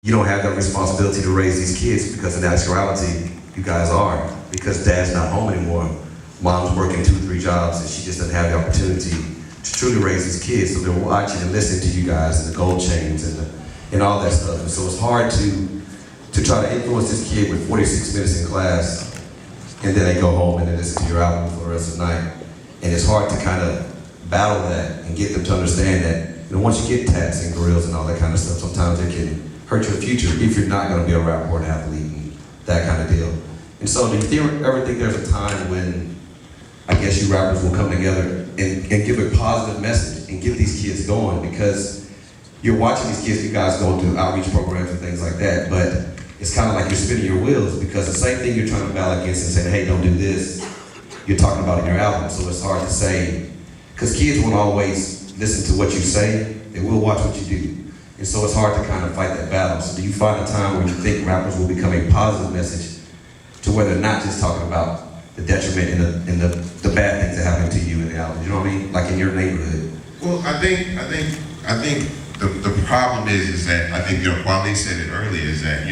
you don't have that responsibility to raise these kids because in actuality, you guys are. Because dad's not home anymore, mom's working 2 or 3 jobs and she just doesn't have the opportunity to truly raise these kids. So they're watching and listening to you guys and the gold chains and all that stuff. And so it's hard to try to influence this kid with 46 minutes in class and then they go home and they listen to your album for the rest of the night. And it's hard to kind of battle that and get them to understand that, once you get tats and grills and all that kind of stuff, sometimes it can hurt your future if you're not going to be a rapper or an athlete and that kind of deal. And so do you ever think there's a time when, I guess you rappers will come together and give a positive message and get these kids going? Because you're watching these kids, you guys go to outreach programs and things like that, but it's kind of like you're spinning your wheels because the same thing you're trying to battle against and saying, hey, don't do this, you're talking about in your album. So it's hard to say, because kids won't always listen to what you say, they will watch what you do. And so it's hard to kind of fight that battle. So do you find a time where you think rappers will become a positive message to where they're not just talking about the detriment and the bad things that happen to you in the album? You know what I mean? Like in your neighborhood. Well, I think the problem is that I think Wale said it earlier is that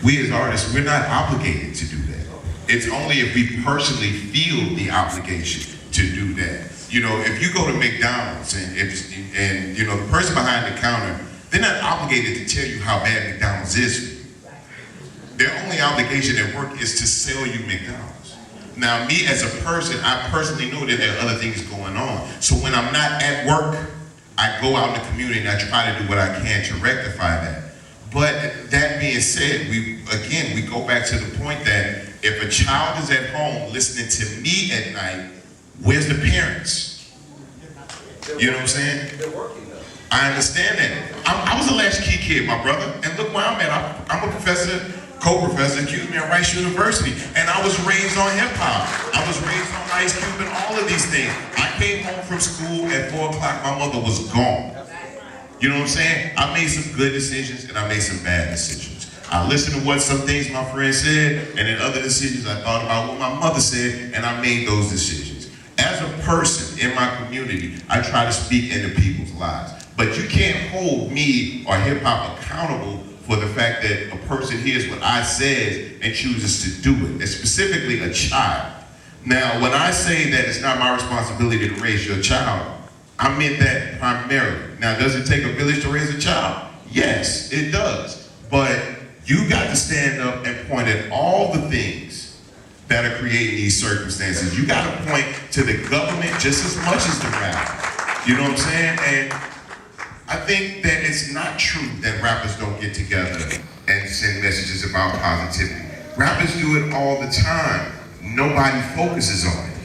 we as artists, we're not obligated to do that. It's only if we personally feel the obligation to do that. If you go to McDonald's and the person behind the counter, they're not obligated to tell you how bad McDonald's is for you. Their only obligation at work is to sell you McDonald's. Now, me as a person, I personally know that there are other things going on. So when I'm not at work, I go out in the community and I try to do what I can to rectify that. But that being said, we go back to the point that if a child is at home listening to me at night, where's the parents? You know what I'm saying? They're working though. I understand that. I was a latchkey kid, my brother, and look where I'm at. I'm a professor, co-professor, at Rice University, and I was raised on hip hop. I was raised on Ice Cube and all of these things. I came home from school at 4 o'clock, my mother was gone. You know what I'm saying? I made some good decisions and I made some bad decisions. I listened to what some things my friends said, and then other decisions I thought about what my mother said, and I made those decisions. As a person in my community, I try to speak into people's lives. But you can't hold me or hip hop accountable for the fact that a person hears what I said and chooses to do it, and specifically a child. Now, when I say that it's not my responsibility to raise your child, I meant that primarily. Now, does it take a village to raise a child? Yes, it does. But you got to stand up and point at all the things that are creating these circumstances. You got to point to the government just as much as the rapper. You know what I'm saying? And I think that it's not true that rappers don't get together and send messages about positivity. Rappers do it all the time. Nobody focuses on it.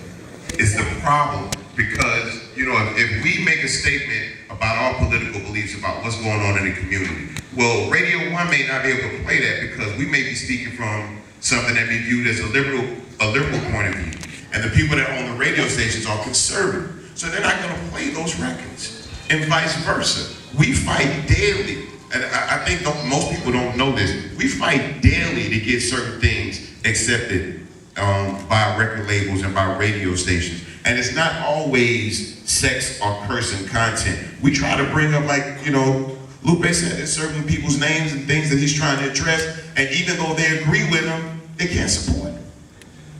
It's the problem because, if we make a statement about our political beliefs about what's going on in the community, well, Radio 1 may not be able to play that because we may be speaking from something that be viewed as a liberal point of view. And the people that own the radio stations are conservative. So they're not gonna play those records. And vice versa. We fight daily. And I think most people don't know this. We fight daily to get certain things accepted by record labels and by radio stations. And it's not always sex or cursing content. We try to bring up, like, Lupe said, certain people's names and things that he's trying to address, and even though they agree with him, they can't support him.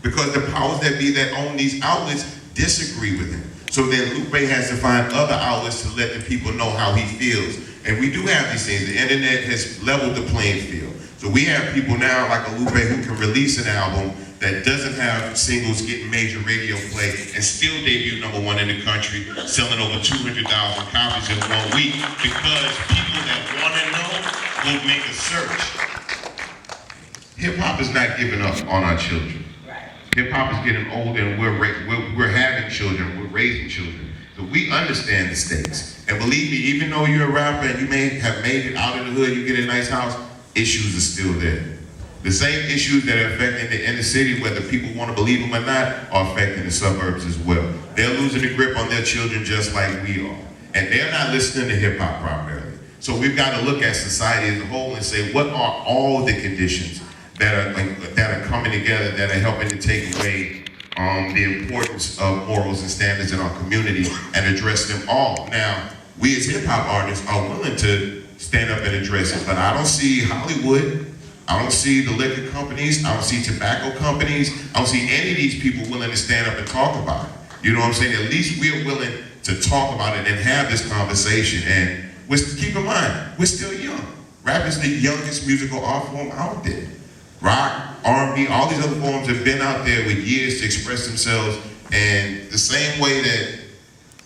Because the powers that be that own these outlets disagree with him. So then Lupe has to find other outlets to let the people know how he feels. And we do have these things. The internet has leveled the playing field. So we have people now like a Lupe who can release an album that doesn't have singles getting major radio play and still debut #1 in the country, selling over 200,000 copies in 1 week because people that want to know will make a search. Hip hop is not giving up on our children. Hip hop is getting older and we're having children, we're raising children. So we understand the stakes. And believe me, even though you're a rapper and you may have made it out of the hood, you get a nice house, issues are still there. The same issues that are affecting the inner city, whether people want to believe them or not, are affecting the suburbs as well. They're losing the grip on their children just like we are. And they're not listening to hip hop primarily. So we've got to look at society as a whole and say, what are all the conditions that are coming together that are helping to take away the importance of morals and standards in our community and address them all. Now, we as hip hop artists are willing to stand up and address it. But I don't see Hollywood, I don't see the liquor companies, I don't see tobacco companies, I don't see any of these people willing to stand up and talk about it. You know what I'm saying? At least we're willing to talk about it and have this conversation. And keep in mind, we're still young. Rap is the youngest musical art form out there. Rock, R&B, all these other forms have been out there with years to express themselves. And the same way that,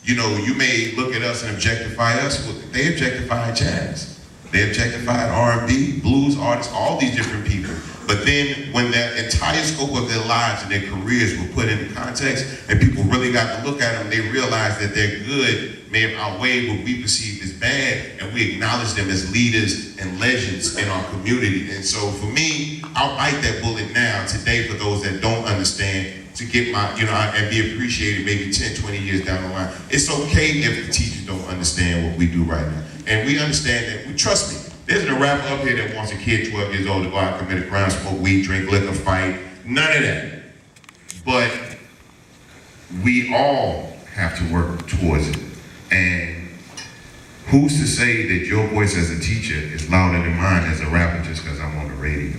you know, you may look at us and objectify us, well, they objectified jazz. They objectified R&B, blues artists, all these different people. But then when that entire scope of their lives and their careers were put into context and people really got to look at them, they realized that their good may have outweighed what we perceived as bad, and we acknowledge them as leaders and legends in our community. And so for me, I'll bite that bullet now today for those that don't understand, to get my, you know, and be appreciated maybe 10, 20 years down the line. It's okay if the teachers don't understand what we do right now. And we understand that, trust me, there's no rapper up here that wants a kid 12 years old to go out and commit a crime, smoke weed, drink liquor, fight, none of that. But we all have to work towards it. And who's to say that your voice as a teacher is louder than mine as a rapper just because I'm on the radio?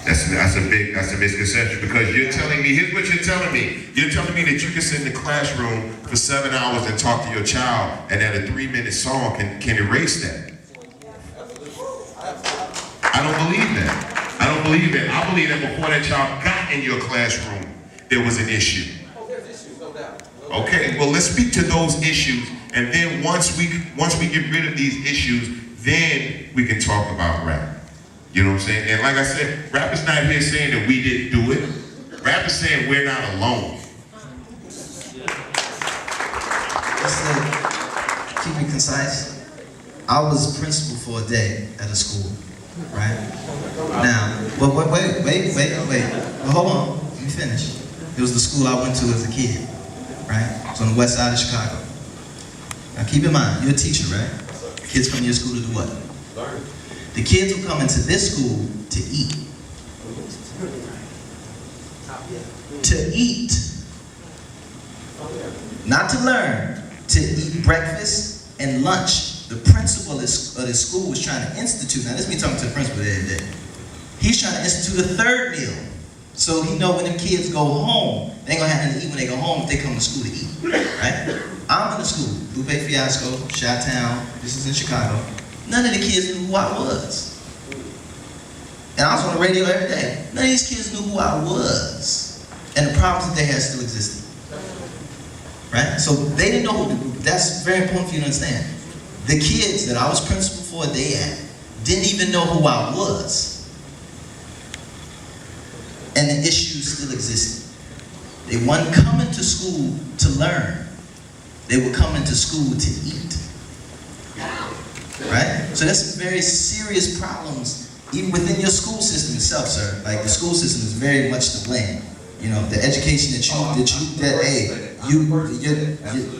That's a big misconception, because you're telling me, here's what you're telling me. You're telling me that you can sit in the classroom for 7 hours and talk to your child, and that a 3-minute song can erase that. I don't believe that. I don't believe that. I believe that before that child got in your classroom, there was an issue. Okay, well, let's speak to those issues, and then once we get rid of these issues, then we can talk about rap. You know what I'm saying? And like I said, rap is not here saying that we didn't do it. Rap is saying we're not alone. Just to keep it concise, I was principal for a day at a school, right? Now, but wait. Well, hold on, let me finish. It was the school I went to as a kid, right? It's on the west side of Chicago. Now keep in mind, you're a teacher, right? Kids come to your school to do what? Learn. The kids will come into this school to eat. To eat. Not to learn. To eat breakfast and lunch. The principal of this school was trying to institute, now this is me talking to the principal the other day. He's trying to institute a third meal. So he know when them kids go home, they ain't gonna have nothing to eat when they go home if they come to school to eat, right? I'm in the school, Lupe Fiasco, Chi-Town, this is in Chicago. None of the kids knew who I was. And I was on the radio every day. None of these kids knew who I was. And the problems that they had still existed. Right? So they didn't know who, that's very important for you to understand. The kids that I was principal for a day at didn't even know who I was. And the issues still existed. They weren't coming to school to learn. They were coming to school to eat. Right? So there's some very serious problems even within your school system itself, sir. Like the school system is very much to blame. You know, the education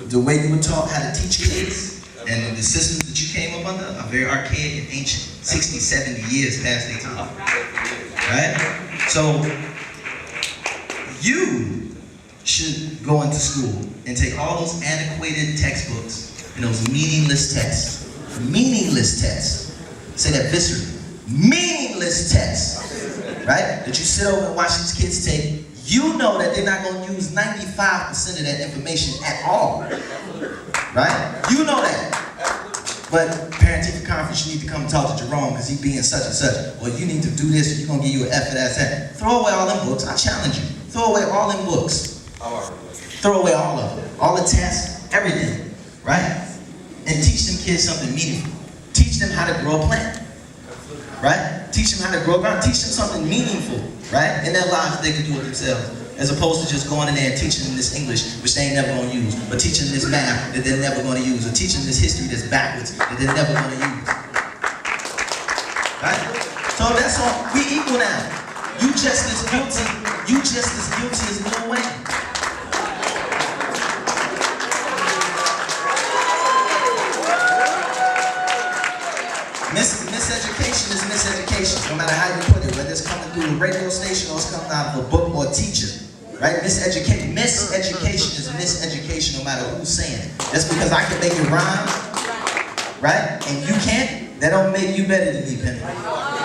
the way you were taught how to teach kids and the systems that you came up under are very archaic and ancient, 60, 70 years past their time. Right? So you should go into school and take all those antiquated textbooks and those meaningless tests. Meaningless tests. Say that viscerally. Meaningless tests. Right? That you sit over and watch these kids take. You know that they're not going to use 95% of that information at all. Right? You know that. But parent-teacher conference, you need to come and talk to Jerome because he's being such and such. Or you need to do this, or you're going to give you an F for that. Throw away all them books. I challenge you. Throw away all them books. Throw away all of them. All the tests, everything. Right? And teach them kids something meaningful. Teach them how to grow a plant. Right? Teach them how to grow a garden. Teach them something meaningful. Right? In their lives that they can do it themselves. As opposed to just going in there and teaching them this English, which they ain't never going to use. Or teaching them this math that they're never going to use. Or teaching them this history that's backwards that they're never going to use. Right? So that's all. We equal now. You just as guilty. You just as guilty as Lil Wayne. Miseducation is miseducation, no matter how you put it, whether it's coming through a radio station or it's coming out of a book or a teacher. Right? Miseducation is miseducation no matter who's saying it. Just because I can make it rhyme right? And you can't, that don't make you better than me, Penny.